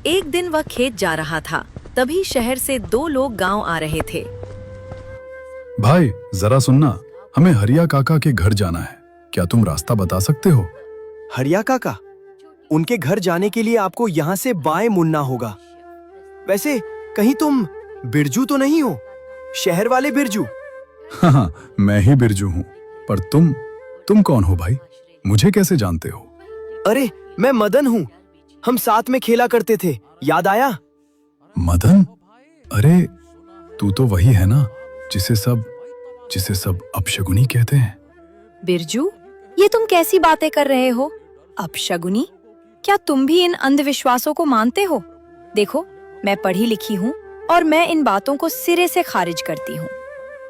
एक दिन वह खेत जा रहा था, तभी शहर से दो लोग गांव आ रहे थे। भाई जरा सुनना, हमें हरिया काका के घर जाना है, क्या तुम रास्ता बता सकते हो? हरिया काका, उनके घर जाने के लिए आपको यहाँ से बाएं मुड़ना होगा। वैसे कहीं तुम बिरजू तो नहीं हो? शहर वाले बिरजू? हाँ, मैं ही बिरजू हूँ। पर तुम कौन हो भाई? मुझे कैसे जानते हो? अरे मैं मदन हूँ, हम साथ में खेला करते थे, याद आया? मदन? अरे तू तो वही है ना जिसे सब अपशगुनी कहते हैं। बिरजू, ये तुम कैसी बातें कर रहे हो? अपशगुनी? क्या तुम भी इन अंधविश्वासों को मानते हो? देखो, मैं पढ़ी लिखी हूँ और मैं इन बातों को सिरे से खारिज करती हूँ।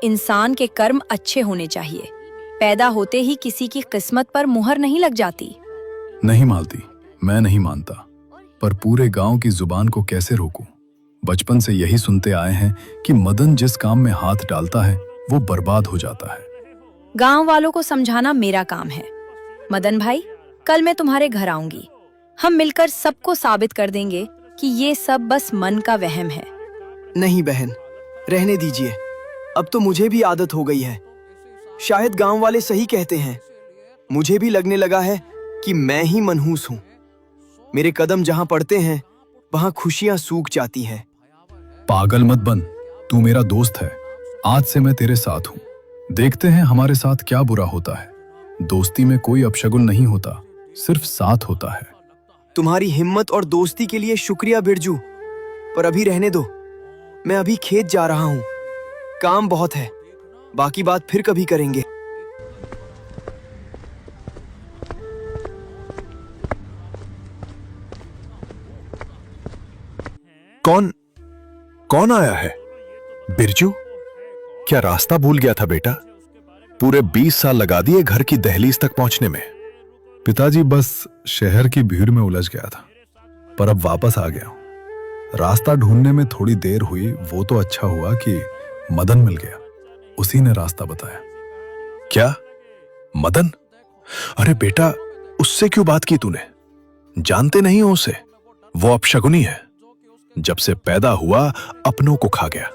इंसान के कर्म अच्छे होने चाहिए। पैदा होते ही किसी की किस्मत पर मुहर नहीं लग जाती। नहीं मालती, मैं नहीं मानता, पर पूरे गांव की जुबान को कैसे रोकूं? बचपन से यही सुनते आए हैं कि मदन जिस काम में हाथ डालता है वो बर्बाद हो जाता है। गांव वालों को समझाना मेरा काम है। मदन भाई, कल मैं तुम्हारे घर आऊंगी। हम मिलकर सबको साबित कर देंगे कि ये सब बस मन का वहम है। नहीं बहन, रहने दीजिए, अब तो मुझे भी आदत हो गई है। शायद गांव वाले सही कहते हैं, मुझे भी लगने लगा है कि मैं ही मनहूस हूँ। मेरे कदम जहाँ पड़ते हैं वहाँ खुशियाँ सूख जाती हैं। पागल मत बन, तू मेरा दोस्त है। आज से मैं तेरे साथ हूँ। देखते हैं हमारे साथ क्या बुरा होता है। दोस्ती में कोई अपशगुन नहीं होता, सिर्फ साथ होता है। तुम्हारी हिम्मत और दोस्ती के लिए शुक्रिया बिरजू, पर अभी रहने दो। मैं अभी खेत जा रहा हूँ, काम बहुत है, बाकी बात फिर कभी करेंगे। कौन आया है? बिरजू, क्या रास्ता भूल गया था बेटा? पूरे 20 साल लगा दिए घर की दहलीज तक पहुंचने में। पिताजी, बस शहर की भीड़ में उलझ गया था, पर अब वापस आ गया हूं। रास्ता ढूंढने में थोड़ी देर हुई, वो तो अच्छा हुआ कि मदन मिल गया। उसी ने रास्ता बताया। क्या मदन? अरे बेटा, उससे क्यों बात की तूने? जानते नहीं हो उसे? वो अपशगुनी है। जब से पैदा हुआ अपनों को खा गया।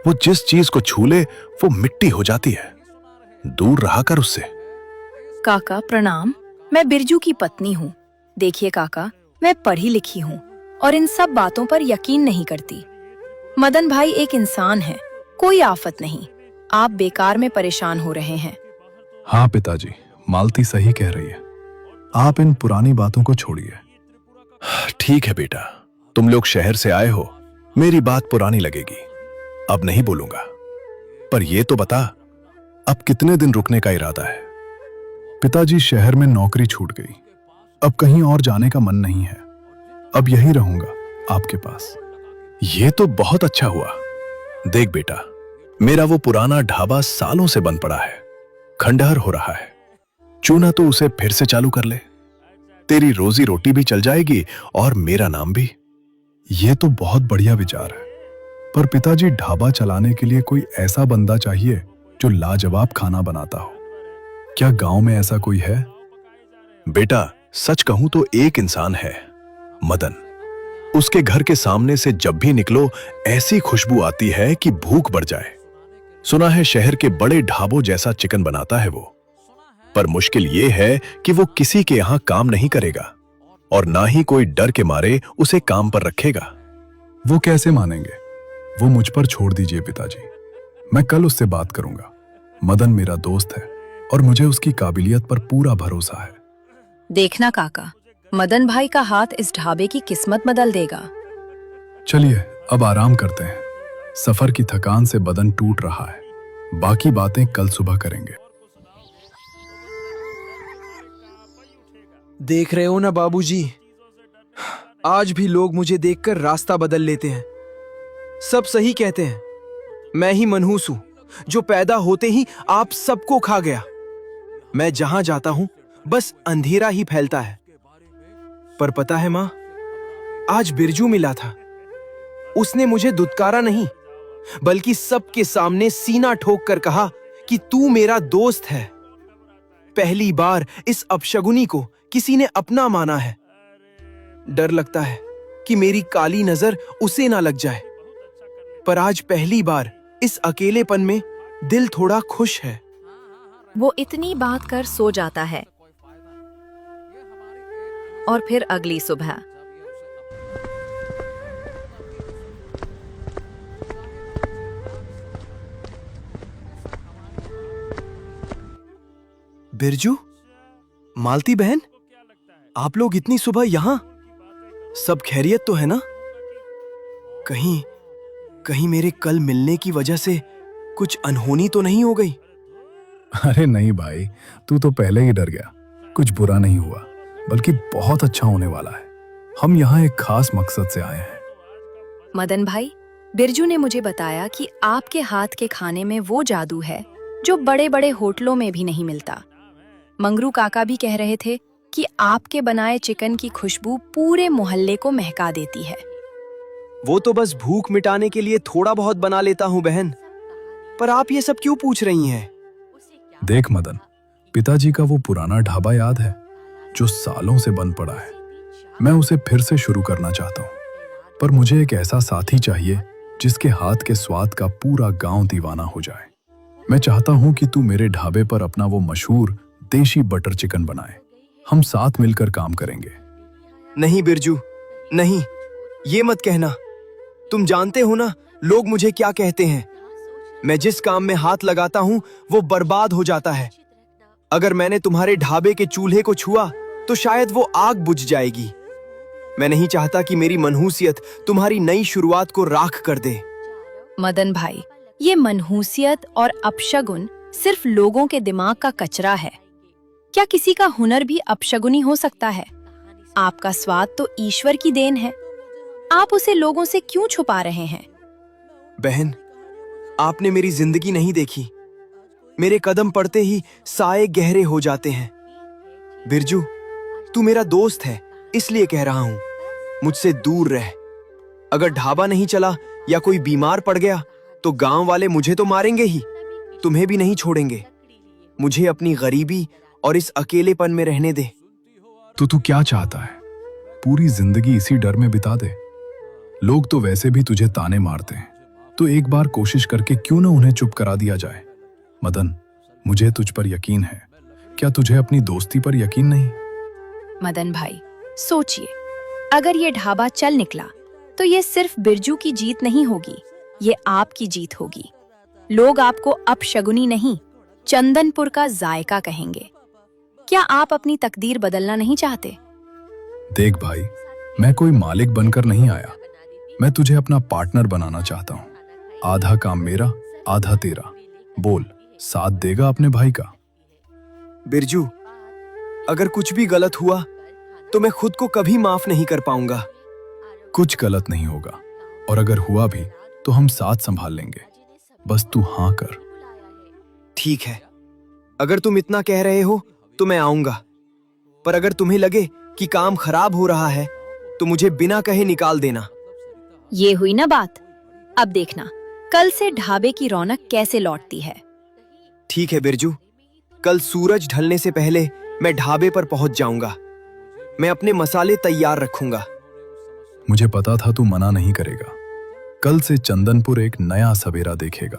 वो जिस चीज को छू ले वो मिट्टी हो जाती है। दूर रहा कर उससे। काका प्रणाम, मैं बिरजू की पत्नी हूँ। देखिए काका, मैं पढ़ी लिखी हूँ और इन सब बातों पर यकीन नहीं करती। मदन भाई एक इंसान है, कोई आफत नहीं। आप बेकार में परेशान हो रहे हैं। हाँ पिताजी, मालती सही कह रही है। आप इन पुरानी बातों को छोड़िए। ठीक है बेटा, तुम लोग शहर से आए हो, मेरी बात पुरानी लगेगी, अब नहीं बोलूंगा। पर ये तो बता, अब कितने दिन रुकने का इरादा है? पिताजी, शहर में नौकरी छूट गई, अब कहीं और जाने का मन नहीं है। अब यहीं रहूंगा आपके पास। ये तो बहुत अच्छा हुआ। देख बेटा, मेरा वो पुराना ढाबा सालों से बंद पड़ा है, खंडहर हो रहा है। क्यों ना तो उसे फिर से चालू कर ले। तेरी रोजी रोटी भी चल जाएगी और मेरा नाम भी। ये तो बहुत बढ़िया विचार है, पर पिताजी, ढाबा चलाने के लिए कोई ऐसा बंदा चाहिए जो लाजवाब खाना बनाता हो। क्या गांव में ऐसा कोई है? बेटा, सच कहूं तो एक इंसान है, मदन। उसके घर के सामने से जब भी निकलो ऐसी खुशबू आती है कि भूख बढ़ जाए। सुना है शहर के बड़े ढाबों जैसा चिकन बनाता है वो। पर मुश्किल ये है कि वो किसी के यहां काम नहीं करेगा और ना ही कोई डर के मारे उसे काम पर रखेगा। वो कैसे मानेंगे? वो मुझ पर छोड़ दीजिए पिताजी, मैं कल उससे बात करूंगा। मदन मेरा दोस्त है और मुझे उसकी काबिलियत पर पूरा भरोसा है। देखना काका, मदन भाई का हाथ इस ढाबे की किस्मत बदल देगा। चलिए अब आराम करते हैं। सफर की थकान से बदन टूट रहा है, बाकी बातें कल सुबह करेंगे। देख रहे हो ना बाबूजी, आज भी लोग मुझे देखकर रास्ता बदल लेते हैं। सब सही कहते हैं, मैं ही मनहूस हूं जो पैदा होते ही आप सबको खा गया। मैं जहां जाता हूं बस अंधेरा ही फैलता है। पर पता है मां, आज बिरजू मिला था। उसने मुझे दुत्कारा नहीं, बल्कि सबके सामने सीना ठोक कर कहा कि तू मेरा दोस्त है। पहली बार इस अपशगुनी को किसी ने अपना माना है। डर लगता है कि मेरी काली नजर उसे ना लग जाए। पर आज पहली बार इस अकेलेपन में दिल थोड़ा खुश है। वो इतनी बात कर सो जाता है। और फिर अगली सुबह बिरजू, मालती बहन, आप लोग इतनी सुबह यहां? सब खैरियत तो है ना? कहीं कहीं मेरे कल मिलने की वजह से कुछ अनहोनी तो नहीं हो गई? अरे नहीं भाई, तू तो पहले ही डर गया। कुछ बुरा नहीं हुआ, बल्कि बहुत अच्छा होने वाला है। हम यहाँ एक खास मकसद से आए हैं। मदन भाई, बिरजू ने मुझे बताया कि आपके हाथ के खाने में वो जादू है जो बड़े बड़े होटलों में भी नहीं मिलता। मंगरू काका भी कह रहे थे कि आपके बनाए चिकन की खुशबू पूरे मोहल्ले को महका देती है। वो तो बस भूख मिटाने के लिए थोड़ा बहुत बना लेता हूँ बहन। पर आप ये सब क्यों पूछ रही हैं? देख मदन, पिताजी का वो पुराना ढाबा याद है जो सालों से बंद पड़ा है? मैं उसे फिर से शुरू करना चाहता हूँ, पर मुझे एक ऐसा साथी चाहिए जिसके हाथ के स्वाद का पूरा गांव दीवाना हो जाए। मैं चाहता हूँ कि तू मेरे ढाबे पर अपना वो मशहूर देशी बटर चिकन बनाए। हम साथ मिलकर काम करेंगे। नहीं बिरजू, नहीं, ये मत कहना। तुम जानते हो ना लोग मुझे क्या कहते हैं। मैं जिस काम में हाथ लगाता हूँ वो बर्बाद हो जाता है। अगर मैंने तुम्हारे ढाबे के चूल्हे को छुआ तो शायद वो आग बुझ जाएगी। मैं नहीं चाहता कि मेरी मनहूसियत तुम्हारी नई शुरुआत को राख कर दे। मदन भाई, ये मनहूसियत और अपशगुन सिर्फ लोगों के दिमाग का कचरा है। क्या किसी का हुनर भी अपशगुनी हो सकता है? आपका स्वाद तो ईश्वर की देन है। आप उसे लोगों से क्यों छुपा रहे हैं? बहन, आपने मेरी जिंदगी नहीं देखी। मेरे कदम पड़ते ही साए गहरे हो जाते हैं। बिरजू, तू मेरा दोस्त है, इसलिए कह रहा हूं, मुझसे दूर रह। अगर ढाबा नहीं चला या कोई बीमार पड़ गया तो गांव वाले मुझे तो मारेंगे ही, तुम्हें भी नहीं छोड़ेंगे। मुझे अपनी गरीबी और इस अकेलेपन में रहने दे। तो तू क्या चाहता है? पूरी जिंदगी इसी डर में बिता दे? लोग तो वैसे भी तुझे ताने मारते हैं, तो एक बार कोशिश करके क्यों ना उन्हें चुप करा दिया जाए? मदन, मुझे तुझ पर यकीन है। क्या तुझे अपनी दोस्ती पर यकीन नहीं? मदन भाई, सोचिए, अगर ये ढाबा चल निकला तो ये सिर्फ बिरजू की जीत नहीं होगी, ये आपकी जीत होगी। लोग आपको अपशगुनी नहीं, चंदनपुर का जायका कहेंगे। क्या आप अपनी तकदीर बदलना नहीं चाहते? देख भाई, मैं कोई मालिक बनकर नहीं आया। मैं तुझे अपना पार्टनर बनाना चाहता हूँ। आधा काम मेरा, आधा तेरा। बोल, साथ देगा अपने भाई का? बिरजू, अगर कुछ भी गलत हुआ तो मैं खुद को कभी माफ नहीं कर पाऊंगा। कुछ गलत नहीं होगा, और अगर हुआ भी तो हम साथ संभाल लेंगे। बस तू हाँ कर। ठीक है, अगर तुम इतना कह रहे हो तो मैं आऊंगा। पर अगर तुम्हें लगे कि काम खराब हो रहा है तो मुझे बिना कहे निकाल देना। ये हुई ना बात। अब देखना कल से ढाबे की रौनक कैसे लौटती है। ठीक है बिरजू, कल सूरज ढलने से पहले मैं ढाबे पर पहुंच जाऊंगा। मैं अपने मसाले तैयार रखूंगा। मुझे पता था तू मना नहीं करेगा। कल से चंदनपुर एक नया सवेरा देखेगा।